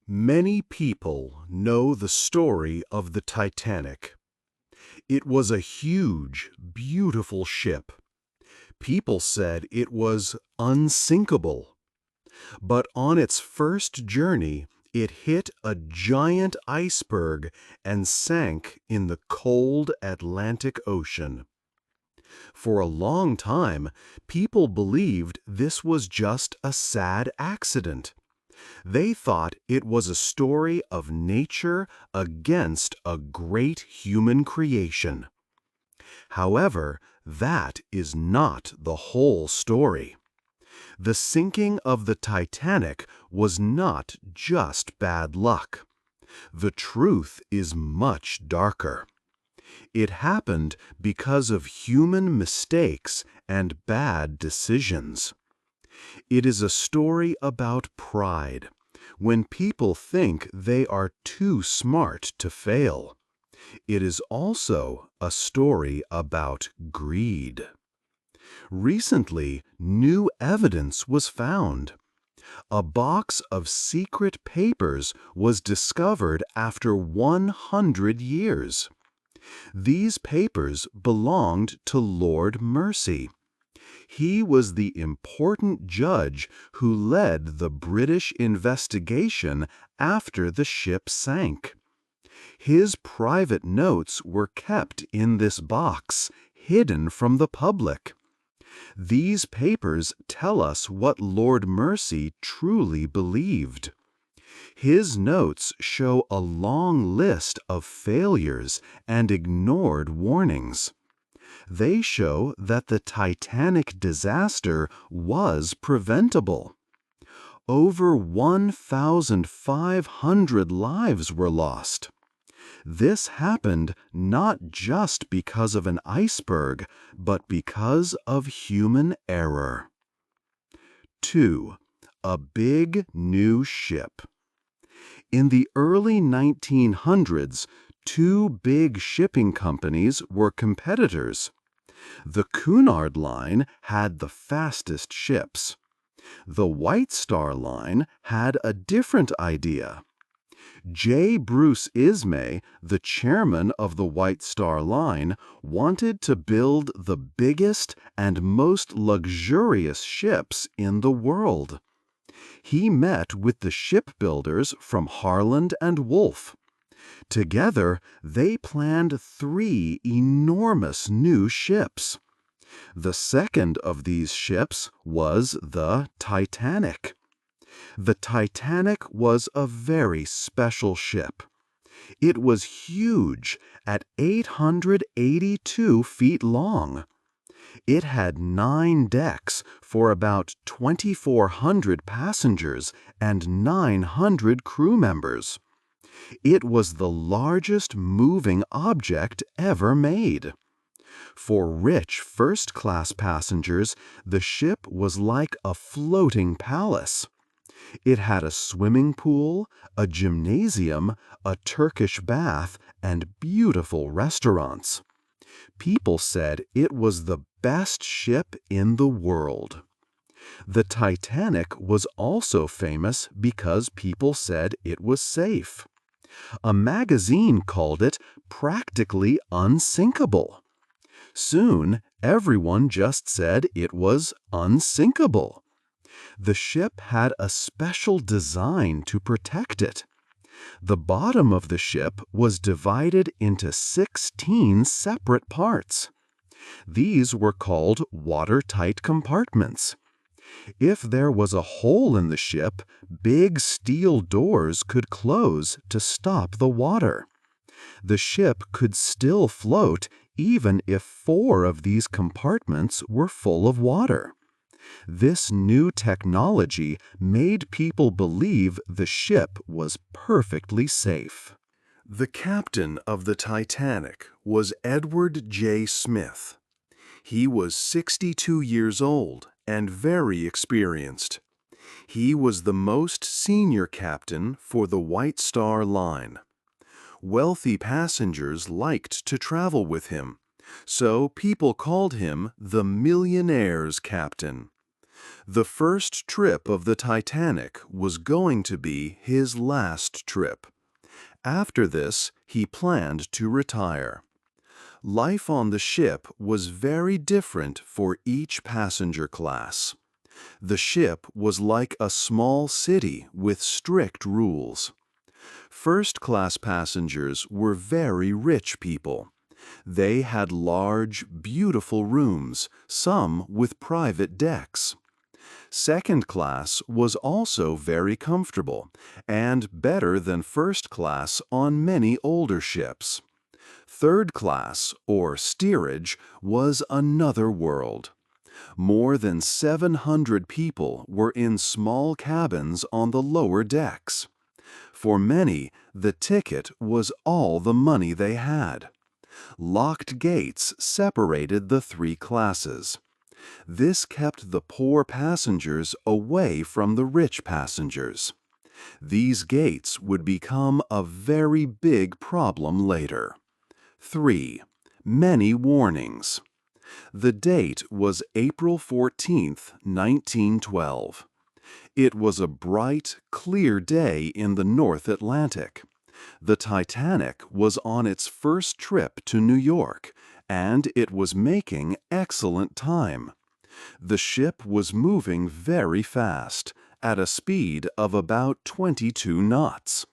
Many people know the story of the Titanic. It was a huge, beautiful ship. People said it was unsinkable. But on its first journey, it hit a giant iceberg and sank in the cold Atlantic Ocean. For a long time, people believed this was just a sad accident. They thought it was a story of nature against a great human creation. However, that is not the whole story. The sinking of the Titanic was not just bad luck. The truth is much darker. It happened because of human mistakes and bad decisions. It is a story about pride, when people think they are too smart to fail. It is also a story about greed. Recently, new evidence was found. A box of secret papers was discovered after 100 years. These papers belonged to Lord Mersey. He was the important judge who led the British investigation after the ship sank. His private notes were kept in this box, hidden from the public. These papers tell us what Lord Mersey truly believed. His notes show a long list of failures and ignored warnings. They show that the Titanic disaster was preventable. Over 1,500 lives were lost. This happened not just because of an iceberg, but because of human error. 2. A big new ship. In the early 1900s, two big shipping companies were competitors. The Cunard Line had the fastest ships. The White Star Line had a different idea. J. Bruce Ismay, the chairman of the White Star Line, wanted to build the biggest and most luxurious ships in the world. He met with the shipbuilders from Harland and Wolff. Together, they planned 3 enormous new ships. The second of these ships was the Titanic. The Titanic was a very special ship. It was huge, at 882 feet long. It had 9 decks for about 2,400 passengers and 900 crew members. It was the largest moving object ever made. For rich first-class passengers, the ship was like a floating palace. It had a swimming pool, a gymnasium, a Turkish bath, and beautiful restaurants. People said it was the best ship in the world. The Titanic was also famous because people said it was safe. A magazine called it practically unsinkable. Soon, everyone just said it was unsinkable. The ship had a special design to protect it. The bottom of the ship was divided into 16 separate parts. These were called watertight compartments. If there was a hole in the ship, big steel doors could close to stop the water. The ship could still float even if 4 of these compartments were full of water. This new technology made people believe the ship was perfectly safe. The captain of the Titanic was Edward J. Smith. He was 62 years old and very experienced. He was the most senior captain for the White Star Line. Wealthy passengers liked to travel with him, so people called him the millionaire's captain. The first trip of the Titanic was going to be his last trip. After this, he planned to retire. Life on the ship was very different for each passenger class. The ship was like a small city with strict rules. First-class passengers were very rich people. They had large, beautiful rooms, some with private decks. Second class was also very comfortable and better than first class on many older ships. Third class, or steerage, was another world. More than 700 people were in small cabins on the lower decks. For many, the ticket was all the money they had. Locked gates separated the three classes. This kept the poor passengers away from the rich passengers. These gates would become a very big problem later. 3. Many warnings. The date was April 14, 1912. It was a bright, clear day in the North Atlantic. The Titanic was on its first trip to New York, and it was making excellent time. The ship was moving very fast, at a speed of about 22 knots.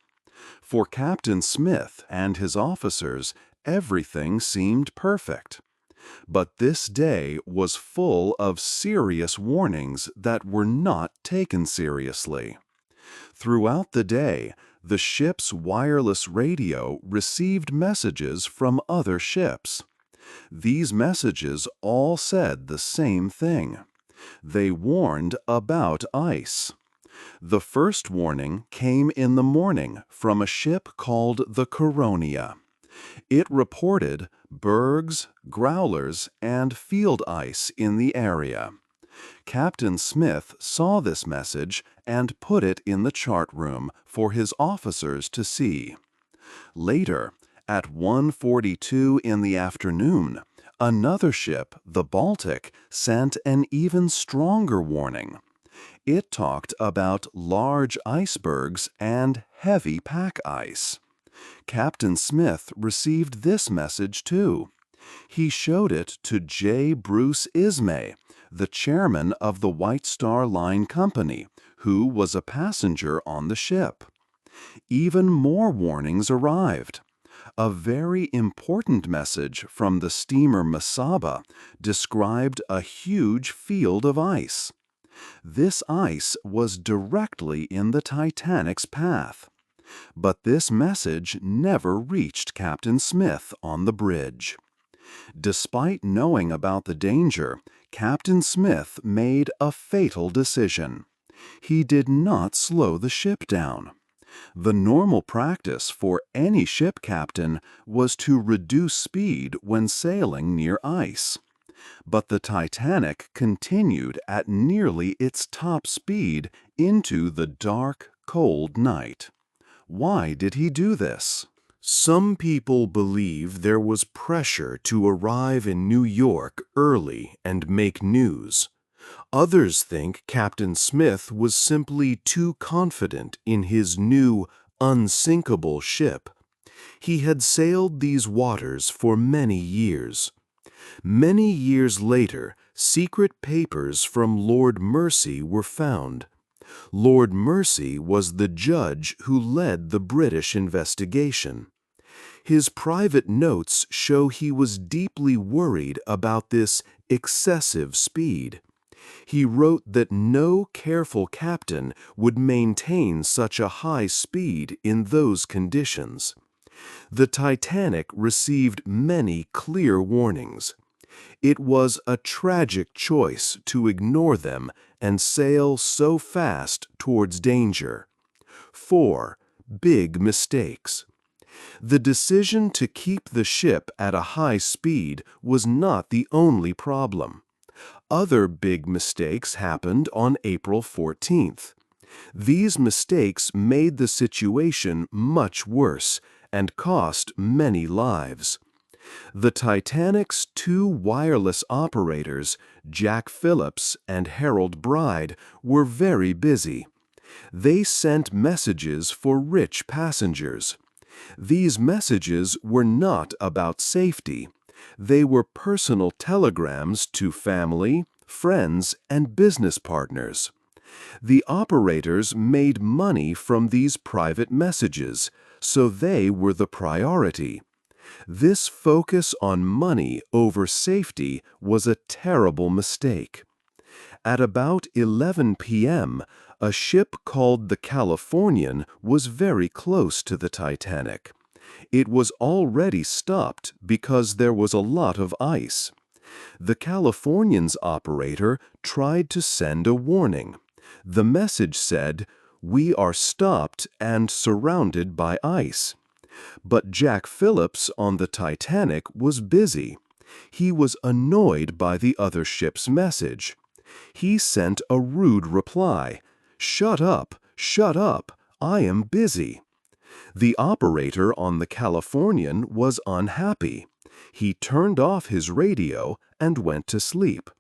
For Captain Smith and his officers, everything seemed perfect. But this day was full of serious warnings that were not taken seriously. Throughout the day, the ship's wireless radio received messages from other ships. These messages all said the same thing. They warned about ice. The first warning came in the morning from a ship called the Coronia. It reported bergs, growlers, and field ice in the area. Captain Smith saw this message and put it in the chart room for his officers to see. Later, at 1:42 in the afternoon, another ship, the Baltic, sent an even stronger warning. It talked about large icebergs and heavy pack ice. Captain Smith received this message too. He showed it to J. Bruce Ismay, the chairman of the White Star Line Company, who was a passenger on the ship. Even more warnings arrived. A very important message from the steamer Masaba described a huge field of ice. This ice was directly in the Titanic's path. But this message never reached Captain Smith on the bridge. Despite knowing about the danger, Captain Smith made a fatal decision. He did not slow the ship down. The normal practice for any ship captain was to reduce speed when sailing near ice. But the Titanic continued at nearly its top speed into the dark, cold night. Why did he do this? Some people believe there was pressure to arrive in New York early and make news. Others think Captain Smith was simply too confident in his new, unsinkable ship. He had sailed these waters for many years. Many years later, secret papers from Lord Mersey were found. Lord Mersey was the judge who led the British investigation. His private notes show he was deeply worried about this excessive speed. He wrote that no careful captain would maintain such a high speed in those conditions. The Titanic received many clear warnings. It was a tragic choice to ignore them and sail so fast towards danger. 4. Big mistakes. The decision to keep the ship at a high speed was not the only problem. Other big mistakes happened on April 14th. These mistakes made the situation much worse and cost many lives. The Titanic's two wireless operators, Jack Phillips and Harold Bride, were very busy. They sent messages for rich passengers. These messages were not about safety. They were personal telegrams to family, friends, and business partners. The operators made money from these private messages, so they were the priority. This focus on money over safety was a terrible mistake. At about 11 p.m., a ship called the Californian was very close to the Titanic. It was already stopped because there was a lot of ice. The Californian's operator tried to send a warning. The message said, "We are stopped and surrounded by ice." But Jack Phillips on the Titanic was busy. He was annoyed by the other ship's message. He sent a rude reply, "Shut up, I am busy." The operator on the Californian was unhappy. He turned off his radio and went to sleep.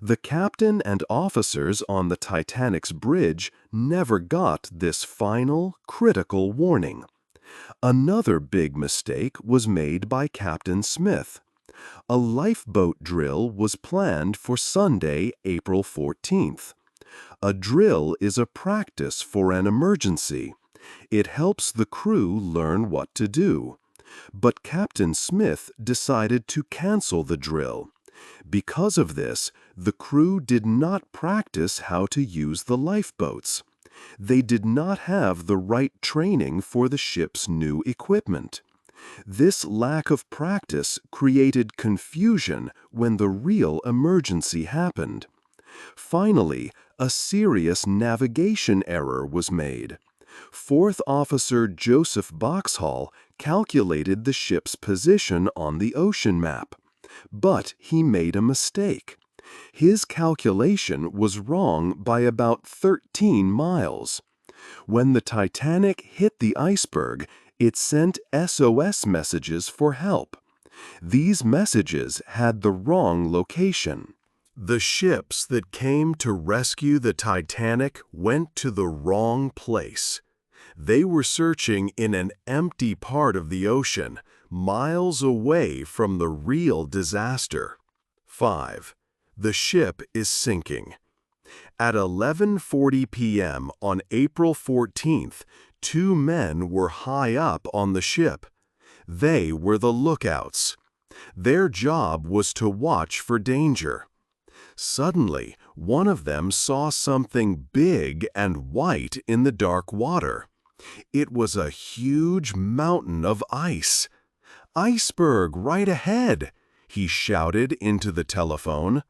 The captain and officers on the Titanic's bridge never got this final, critical warning. Another big mistake was made by Captain Smith. A lifeboat drill was planned for Sunday, April 14th. A drill is a practice for an emergency. It helps the crew learn what to do. But Captain Smith decided to cancel the drill. Because of this, the crew did not practice how to use the lifeboats. They did not have the right training for the ship's new equipment. This lack of practice created confusion when the real emergency happened. Finally, a serious navigation error was made. Fourth Officer Joseph Boxhall calculated the ship's position on the ocean map. But he made a mistake. His calculation was wrong by about 13 miles. When the Titanic hit the iceberg, it sent SOS messages for help. These messages had the wrong location. The ships that came to rescue the Titanic went to the wrong place. They were searching in an empty part of the ocean, miles away from the real disaster. 5. The ship is sinking. At 11:40 p.m. on April 14th, two men were high up on the ship. They were the lookouts. Their job was to watch for danger. Suddenly, one of them saw something big and white in the dark water. It was a huge mountain of ice. "Iceberg right ahead!" he shouted into the telephone.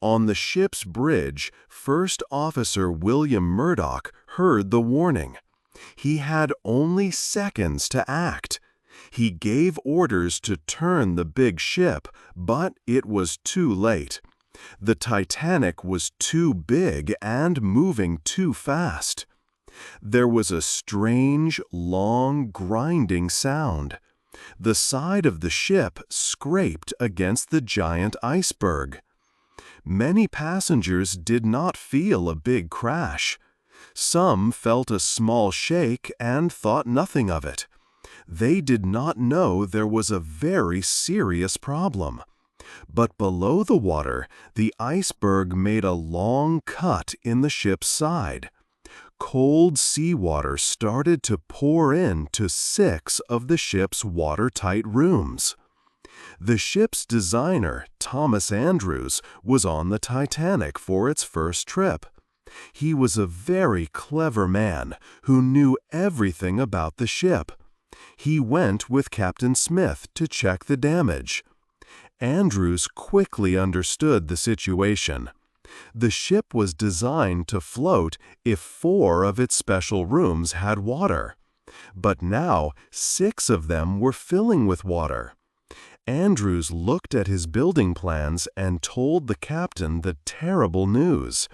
On the ship's bridge, First Officer William Murdoch heard the warning. He had only seconds to act. He gave orders to turn the big ship, but it was too late. The Titanic was too big and moving too fast. There was a strange, long, grinding sound. The side of the ship scraped against the giant iceberg. Many passengers did not feel a big crash. Some felt a small shake and thought nothing of it. They did not know there was a very serious problem. But below the water, the iceberg made a long cut in the ship's side. Cold seawater started to pour into 6 of the ship's watertight rooms. The ship's designer, Thomas Andrews, was on the Titanic for its first trip. He was a very clever man who knew everything about the ship. He went with Captain Smith to check the damage. Andrews quickly understood the situation. The ship was designed to float if 4 of its special rooms had water. But now 6 of them were filling with water. Andrews looked at his building plans and told the captain the terrible news.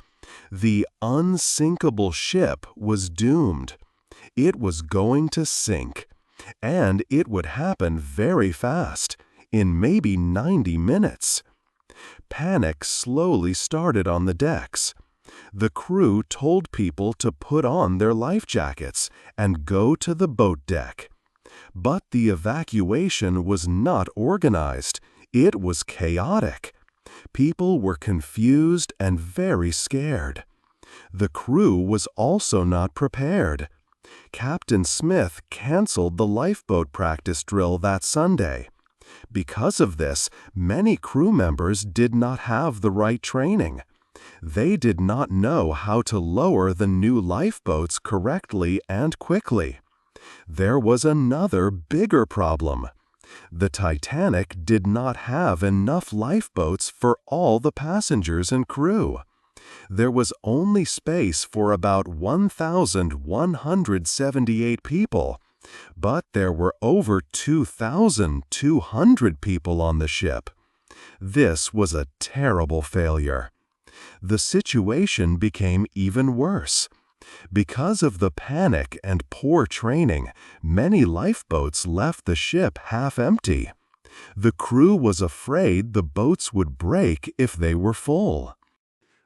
The unsinkable ship was doomed. It was going to sink. And it would happen very fast. in maybe 90 minutes. Panic slowly started on the decks. The crew told people to put on their life jackets and go to the boat deck. But the evacuation was not organized. It was chaotic. People were confused and very scared. The crew was also not prepared. Captain Smith canceled the lifeboat practice drill that Sunday. Because of this, many crew members did not have the right training. They did not know how to lower the new lifeboats correctly and quickly. There was another bigger problem. The Titanic did not have enough lifeboats for all the passengers and crew. There was only space for about 1,178 people, but there were over 2,200 people on the ship. This was a terrible failure. The situation became even worse. Because of the panic and poor training, many lifeboats left the ship half empty. The crew was afraid the boats would break if they were full.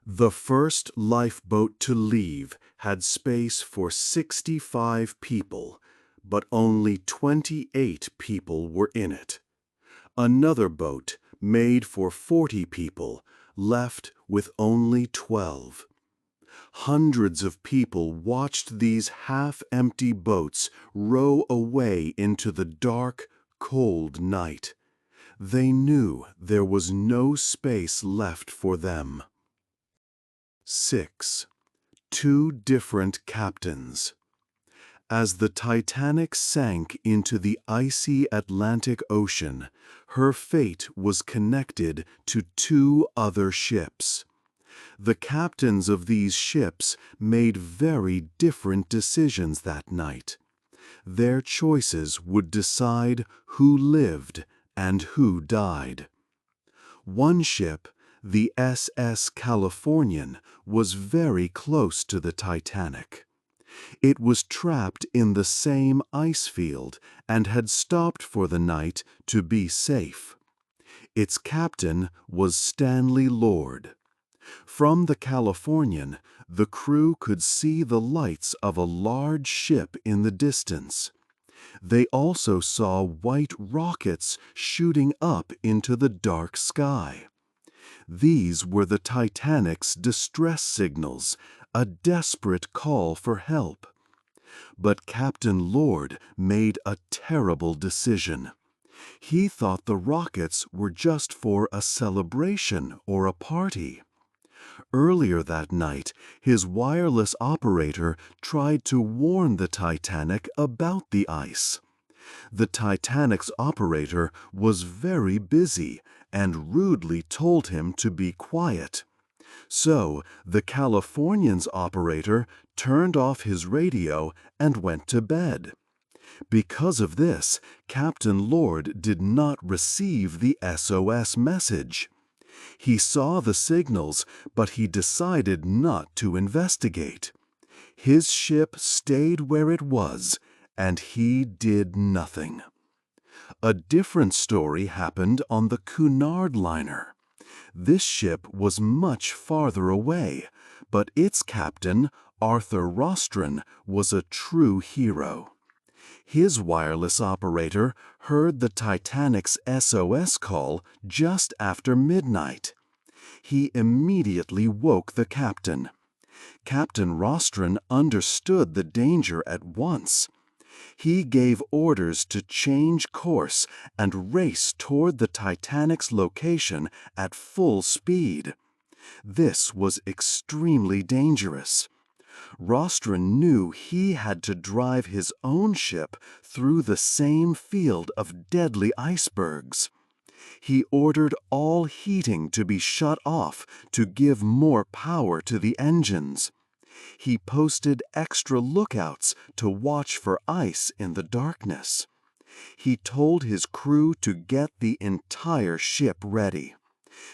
The first lifeboat to leave had space for 65 people, but only 28 people were in it. Another boat, made for 40 people, left with only 12. Hundreds of people watched these half-empty boats row away into the dark, cold night. They knew there was no space left for them. 6. Two different captains. As the Titanic sank into the icy Atlantic Ocean, her fate was connected to two other ships. The captains of these ships made very different decisions that night. Their choices would decide who lived and who died. One ship, the SS Californian, was very close to the Titanic. It was trapped in the same ice field and had stopped for the night to be safe. Its captain was Stanley Lord. From the Californian, the crew could see the lights of a large ship in the distance. They also saw white rockets shooting up into the dark sky. These were the Titanic's distress signals, a desperate call for help. But Captain Lord made a terrible decision. He thought the rockets were just for a celebration or a party. Earlier that night, his wireless operator tried to warn the Titanic about the ice. The Titanic's operator was very busy and rudely told him to be quiet. So the Californian's operator turned off his radio and went to bed. Because of this, Captain Lord did not receive the SOS message. He saw the signals, but he decided not to investigate. His ship stayed where it was, and he did nothing. A different story happened on the Cunard liner. This ship was much farther away, but its captain, Arthur Rostron, was a true hero. His wireless operator heard the Titanic's SOS call just after midnight. He immediately woke the captain. Captain Rostron understood the danger at once. He gave orders to change course and race toward the Titanic's location at full speed. This was extremely dangerous. Rostron knew he had to drive his own ship through the same field of deadly icebergs. He ordered all heating to be shut off to give more power to the engines. He posted extra lookouts to watch for ice in the darkness. He told his crew to get the entire ship ready.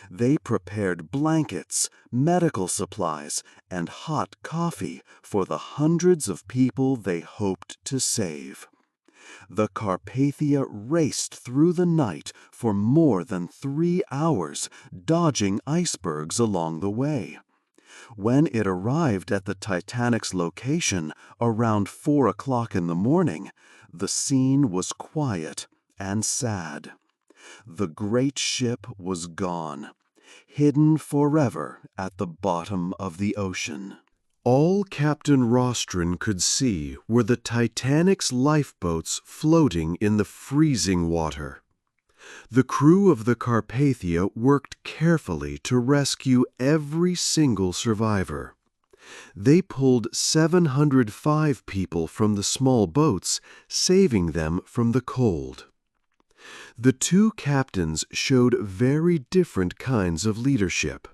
They prepared blankets, medical supplies, and hot coffee for the hundreds of people they hoped to save. The Carpathia raced through the night for more than 3 hours, dodging icebergs along the way. When it arrived at the Titanic's location around 4 o'clock in the morning, the scene was quiet and sad. The great ship was gone, hidden forever at the bottom of the ocean. All Captain Rostron could see were the Titanic's lifeboats floating in the freezing water. The crew of the Carpathia worked carefully to rescue every single survivor. They pulled 705 people from the small boats, saving them from the cold. The two captains showed very different kinds of leadership.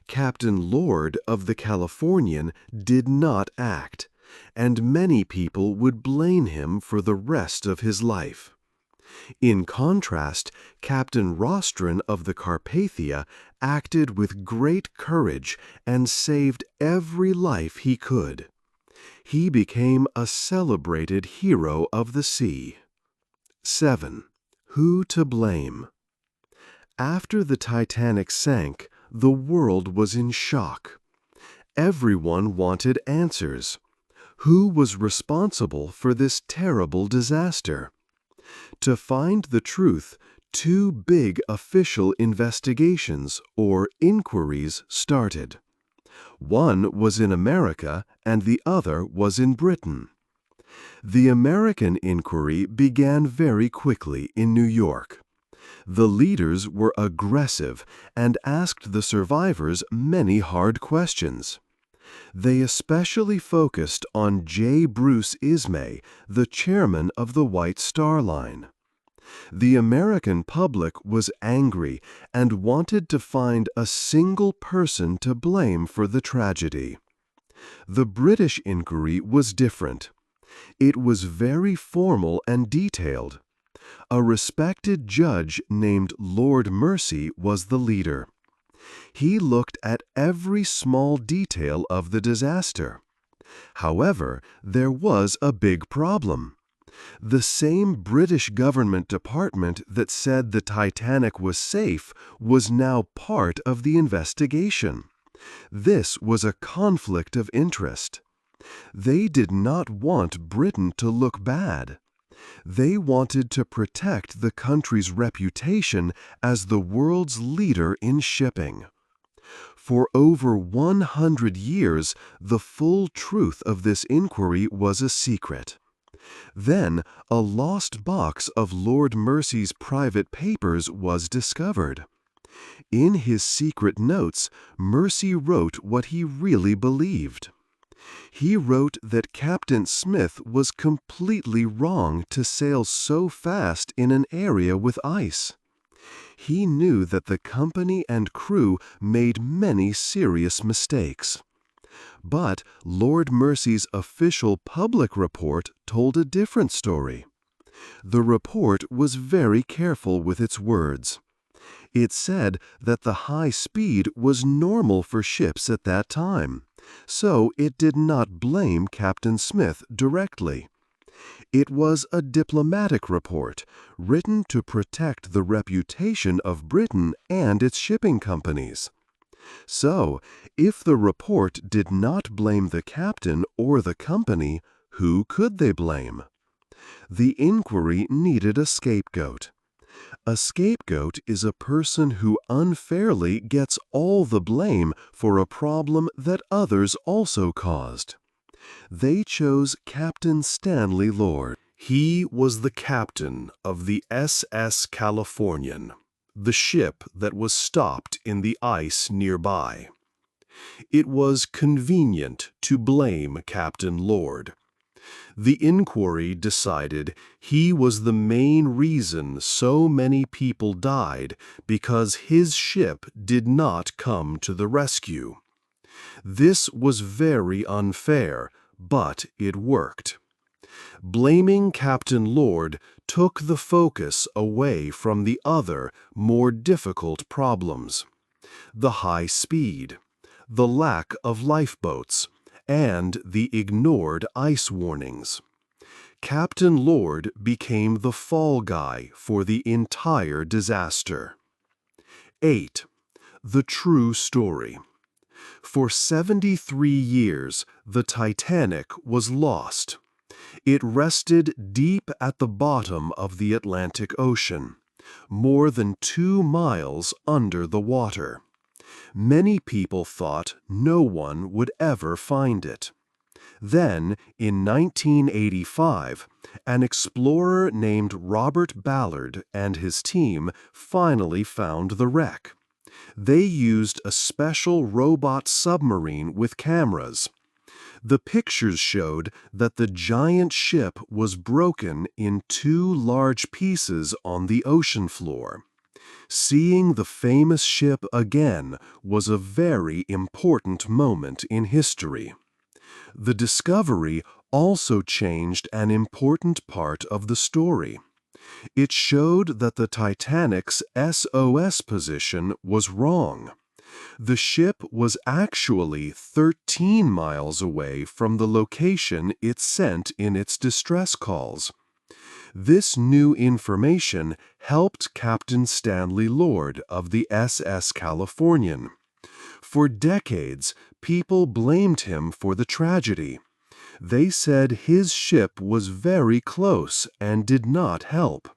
Captain Lord of the Californian did not act, and many people would blame him for the rest of his life. In contrast, Captain Rostron of the Carpathia acted with great courage and saved every life he could. He became a celebrated hero of the sea. 7. Who to blame? After the Titanic sank, the world was in shock. Everyone wanted answers. Who was responsible for this terrible disaster? To find the truth, two big official investigations, or inquiries, started. One was in America and the other was in Britain. The American inquiry began very quickly in New York. The leaders were aggressive and asked the survivors many hard questions. They especially focused on J. Bruce Ismay, the chairman of the White Star Line. The American public was angry and wanted to find a single person to blame for the tragedy. The British inquiry was different. It was very formal and detailed. A respected judge named Lord Mersey was the leader. He looked at every small detail of the disaster. However, there was a big problem. The same British government department that said the Titanic was safe was now part of the investigation. This was a conflict of interest. They did not want Britain to look bad. They wanted to protect the country's reputation as the world's leader in shipping. For over 100 years, the full truth of this inquiry was a secret. Then, a lost box of Lord Mersey's private papers was discovered. In his secret notes, Mersey wrote what he really believed. He wrote that Captain Smith was completely wrong to sail so fast in an area with ice. He knew that the company and crew made many serious mistakes. But Lord Mersey's official public report told a different story. The report was very careful with its words. It said that the high speed was normal for ships at that time, so it did not blame Captain Smith directly. It was a diplomatic report, written to protect the reputation of Britain and its shipping companies. So, if the report did not blame the captain or the company, who could they blame? The inquiry needed a scapegoat. A scapegoat is a person who unfairly gets all the blame for a problem that others also caused. They chose Captain Stanley Lord. He was the captain of the SS Californian, the ship that was stopped in the ice nearby. It was convenient to blame Captain Lord. The inquiry decided he was the main reason so many people died because his ship did not come to the rescue. This was very unfair, but it worked. Blaming Captain Lord took the focus away from the other, more difficult problems: the high speed, the lack of lifeboats, and the ignored ice warnings. Captain Lord became the fall guy for the entire disaster. 8. The true story. For 73 years, the Titanic was lost. It rested deep at the bottom of the Atlantic Ocean, more than 2 miles under the water. Many people thought no one would ever find it. Then, in 1985, an explorer named Robert Ballard and his team finally found the wreck. They used a special robot submarine with cameras. The pictures showed that the giant ship was broken in 2 large pieces on the ocean floor. Seeing the famous ship again was a very important moment in history. The discovery also changed an important part of the story. It showed that the Titanic's SOS position was wrong. The ship was actually 13 miles away from the location it sent in its distress calls. This new information helped Captain Stanley Lord of the SS Californian. For decades, people blamed him for the tragedy. They said his ship was very close and did not help.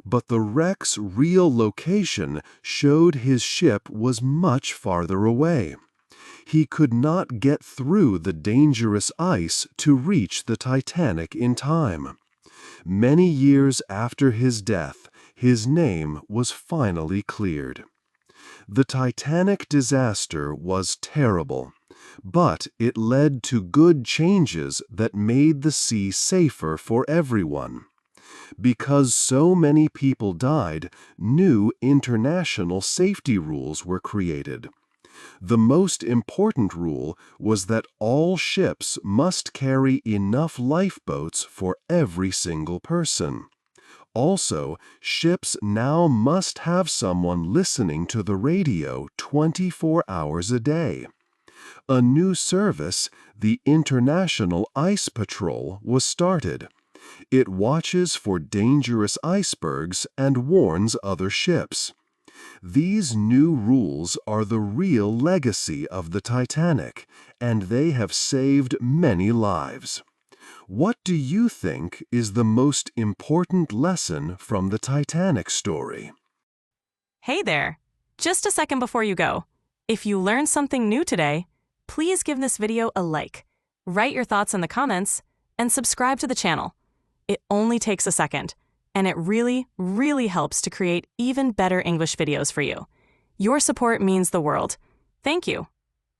But the wreck's real location showed his ship was much farther away. He could not get through the dangerous ice to reach the Titanic in time. Many years after his death, his name was finally cleared. The Titanic disaster was terrible, but it led to good changes that made the sea safer for everyone. Because so many people died, new international safety rules were created. The most important rule was that all ships must carry enough lifeboats for every single person. Also, ships now must have someone listening to the radio 24 hours a day. A new service, the International Ice Patrol, was started. It watches for dangerous icebergs and warns other ships. These new rules are the real legacy of the Titanic, and they have saved many lives. What do you think is the most important lesson from the Titanic story? Hey there! Just a second before you go. If you learned something new today, please give this video a like, write your thoughts in the comments, and subscribe to the channel. It only takes a second, and it really, really helps to create even better English videos for you. Your support means the world. Thank you.